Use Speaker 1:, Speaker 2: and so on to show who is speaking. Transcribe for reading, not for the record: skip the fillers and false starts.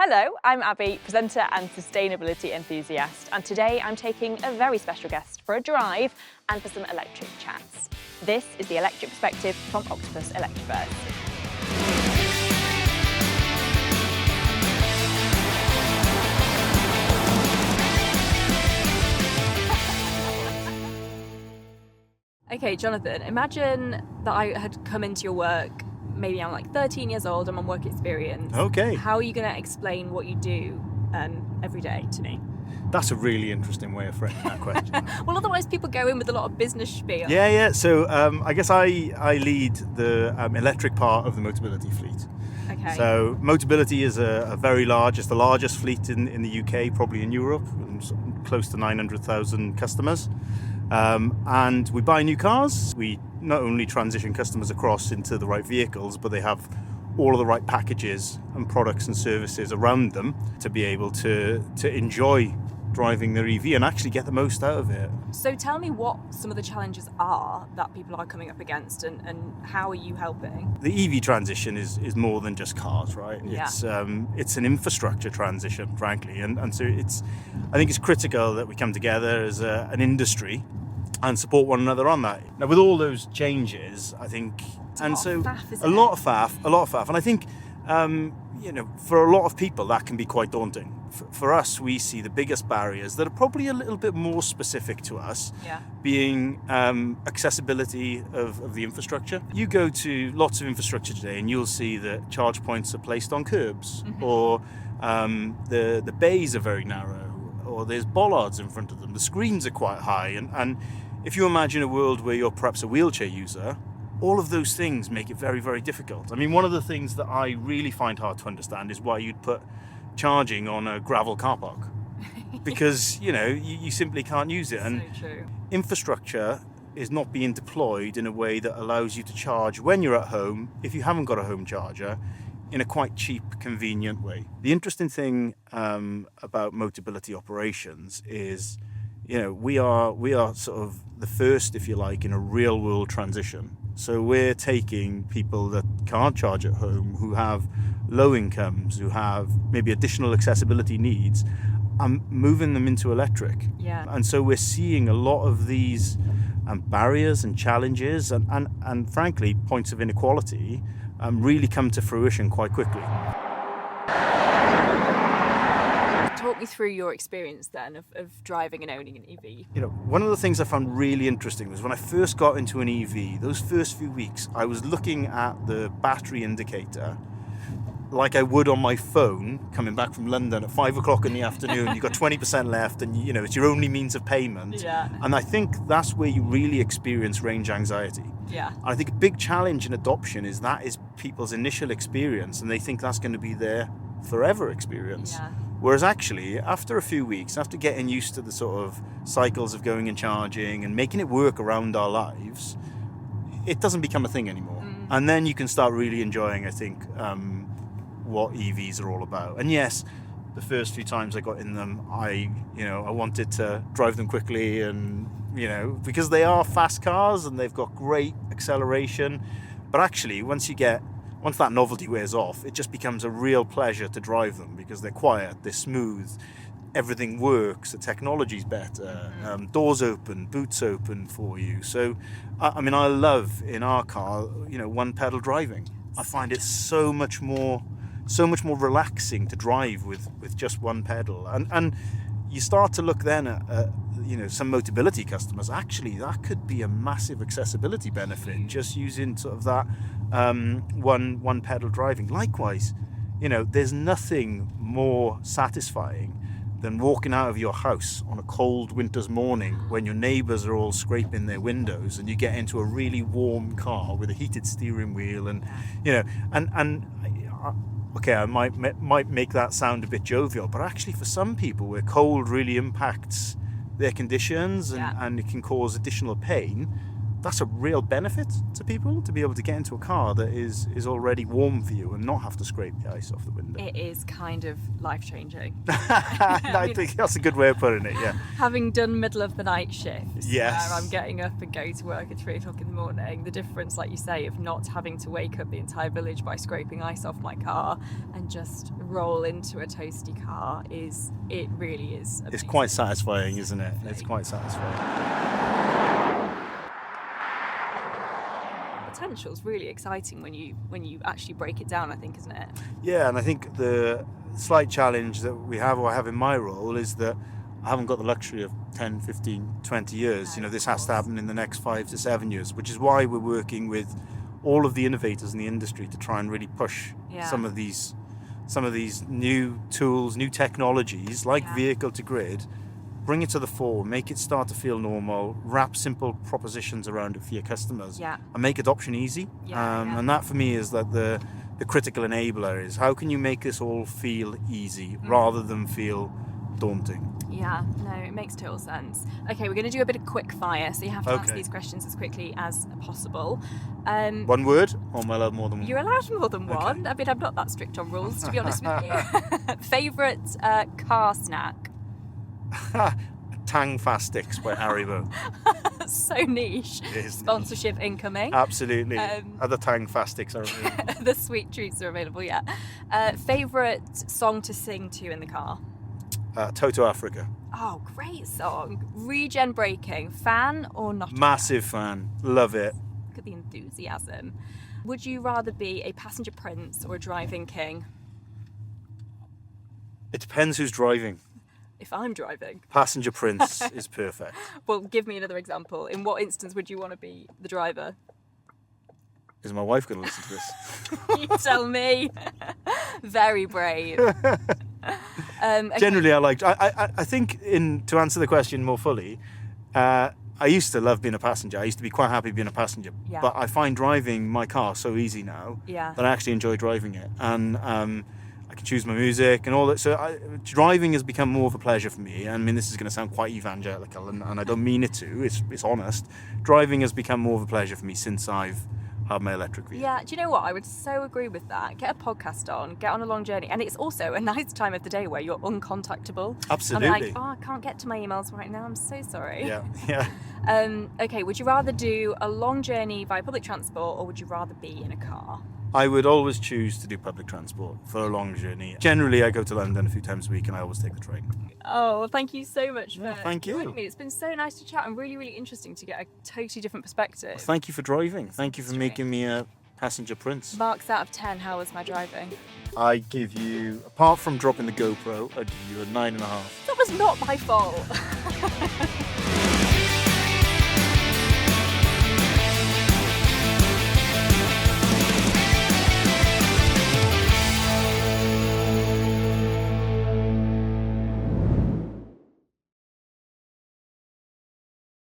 Speaker 1: Hello, I'm Abbie, presenter and sustainability enthusiast, and today I'm taking a very special guest for a drive and for some electric chats. This is the electric perspective from Octopus Electroverse. Okay, Jonathan, imagine that I had come into your work. Maybe I'm like 13 years old, I'm on work experience.
Speaker 2: Okay.
Speaker 1: How are you going to explain what you do every day to me?
Speaker 2: That's a really interesting way of framing that question.
Speaker 1: Well, otherwise people go in with a lot of business spiel.
Speaker 2: Yeah. So I guess I lead the electric part of the Motability fleet.
Speaker 1: Okay.
Speaker 2: So Motability is a very large, it's the largest fleet in the UK, probably in Europe, and close to 900,000 customers. And we buy new cars. We not only transition customers across into the right vehicles, but they have all of the right packages and products and services around them to be able to enjoy driving their EV and actually get the most out of it.
Speaker 1: So tell me what some of the challenges are that people are coming up against and how are you helping?
Speaker 2: The EV transition is more than just cars, right?
Speaker 1: Yeah.
Speaker 2: It's an infrastructure transition, frankly. And so I think it's critical that we come together as an industry and support one another on that. Now, with all those changes, I think, a lot of faff. And I think, for a lot of people, that can be quite daunting. For us, we see the biggest barriers that are probably a little bit more specific to us, being accessibility of the infrastructure. You go to lots of infrastructure today and you'll see that charge points are placed on curbs, or the bays are very narrow, or there's bollards in front of them. The screens are quite high, and if you imagine a world where you're perhaps a wheelchair user, all of those things make it very, very difficult. I mean, one of the things that I really find hard to understand is why you'd put charging on a gravel car park, because you simply can't use it. And
Speaker 1: so true.
Speaker 2: Infrastructure is not being deployed in a way that allows you to charge when you're at home, if you haven't got a home charger, in a quite cheap, convenient way. The interesting thing about Motability operations is, we are sort of the first, if you like, in a real world transition. So we're taking people that can't charge at home, who have low incomes, who have maybe additional accessibility needs, and moving them into electric.
Speaker 1: Yeah.
Speaker 2: And so we're seeing a lot of these barriers and challenges and frankly, points of inequality really come to fruition quite quickly.
Speaker 1: Talk me through your experience then of driving and owning an EV.
Speaker 2: One of the things I found really interesting was when I first got into an EV, those first few weeks, I was looking at the battery indicator like I would on my phone coming back from London at 5 o'clock in the afternoon. You've got 20% left and it's your only means of payment.
Speaker 1: Yeah.
Speaker 2: And I think that's where you really experience range anxiety.
Speaker 1: Yeah.
Speaker 2: And I think a big challenge in adoption is people's initial experience, and they think that's going to be their forever experience.
Speaker 1: Yeah.
Speaker 2: Whereas actually, after a few weeks, after getting used to the sort of cycles of going and charging and making it work around our lives, it doesn't become a thing anymore. And then you can start really enjoying, I think, what EVs are all about. And yes, the first few times I got in them, I wanted to drive them quickly, and because they are fast cars and they've got great acceleration. But actually, once that novelty wears off, it just becomes a real pleasure to drive them, because they're quiet, they're smooth, everything works, the technology's better, doors open, boots open for you. So, I love in our car, one pedal driving. I find it so much more relaxing to drive with just one pedal. And you start to look then at some Motability customers. Actually, that could be a massive accessibility benefit, just using sort of that one pedal driving. Likewise, there's nothing more satisfying than walking out of your house on a cold winter's morning when your neighbours are all scraping their windows and you get into a really warm car with a heated steering wheel, and okay, I might make that sound a bit jovial, but actually for some people where cold really impacts their conditions and it can cause additional pain, that's a real benefit to people, to be able to get into a car that is already warm for you and not have to scrape the ice off the window.
Speaker 1: It is kind of life-changing.
Speaker 2: I think that's a good way of putting it, yeah.
Speaker 1: Having done middle of the night shifts,
Speaker 2: yes,
Speaker 1: where I'm getting up and going to work at 3 o'clock in the morning, the difference, like you say, of not having to wake up the entire village by scraping ice off my car and just roll into a toasty car it really is amazing.
Speaker 2: It's quite satisfying, isn't it? It's quite satisfying.
Speaker 1: Potential is really exciting when you actually break it down, I think, isn't it?
Speaker 2: Yeah, and I think the slight challenge that we have, or I have in my role, is that I haven't got the luxury of 10, 15, 20 years.
Speaker 1: No,
Speaker 2: This has to happen in the next 5 to 7 years, which is why we're working with all of the innovators in the industry to try and really push some of these new tools, new technologies like vehicle to grid, bring it to the fore, make it start to feel normal, wrap simple propositions around it for your customers, and make adoption easy. And that for me is that the critical enabler is how can you make this all feel easy rather than feel daunting.
Speaker 1: Yeah, no, it makes total sense. Okay, we're going to do a bit of quick fire, so you have to answer these questions as quickly as possible.
Speaker 2: One word, or am I allowed more than one?
Speaker 1: You're allowed more than one. I mean, I'm not that strict on rules, to be honest with you. Favourite car snack?
Speaker 2: Tang Fast Sticks by Haribo.
Speaker 1: So niche. Sponsorship incoming.
Speaker 2: Absolutely. Other Tang Fast Sticks are available.
Speaker 1: The sweet treats are available, yeah. Favourite song to sing to in the car?
Speaker 2: Toto Africa.
Speaker 1: Oh, great song. Regen braking, fan or not?
Speaker 2: Massive fan. Love it.
Speaker 1: Look at the enthusiasm. Would you rather be a passenger prince or a driving king?
Speaker 2: It depends who's driving.
Speaker 1: If I'm driving.
Speaker 2: Passenger prince is perfect.
Speaker 1: Well, give me another example. In what instance would you want to be the driver?
Speaker 2: Is my wife going to listen to this?
Speaker 1: You tell me. Very brave. Okay.
Speaker 2: Generally, I think to answer the question more fully, I used to love being a passenger. I used to be quite happy being a passenger.
Speaker 1: Yeah.
Speaker 2: But I find driving my car so easy now that I actually enjoy driving it. And I can choose my music and all that. So driving has become more of a pleasure for me. I mean, this is going to sound quite evangelical, and I don't mean it to. It's honest. Driving has become more of a pleasure for me since I've had my electric vehicle.
Speaker 1: Yeah, do you know what? I would so agree with that. Get a podcast on, get on a long journey. And it's also a nice time of the day where you're uncontactable.
Speaker 2: Absolutely.
Speaker 1: I'm like, I can't get to my emails right now. I'm so sorry.
Speaker 2: Yeah.
Speaker 1: Okay, would you rather do a long journey via public transport or would you rather be in a car?
Speaker 2: I would always choose to do public transport for a long journey. Generally, I go to London a few times a week and I always take the train.
Speaker 1: Oh, thank you so much for
Speaker 2: thank you.
Speaker 1: joining me. It's been so nice to chat and really, really interesting to get a totally different perspective.
Speaker 2: Well, thank you for driving. Thank you for making me a passenger prince.
Speaker 1: Marks out of 10, how was my driving?
Speaker 2: I give you, apart from dropping the GoPro, I give you a 9.5.
Speaker 1: That was not my fault.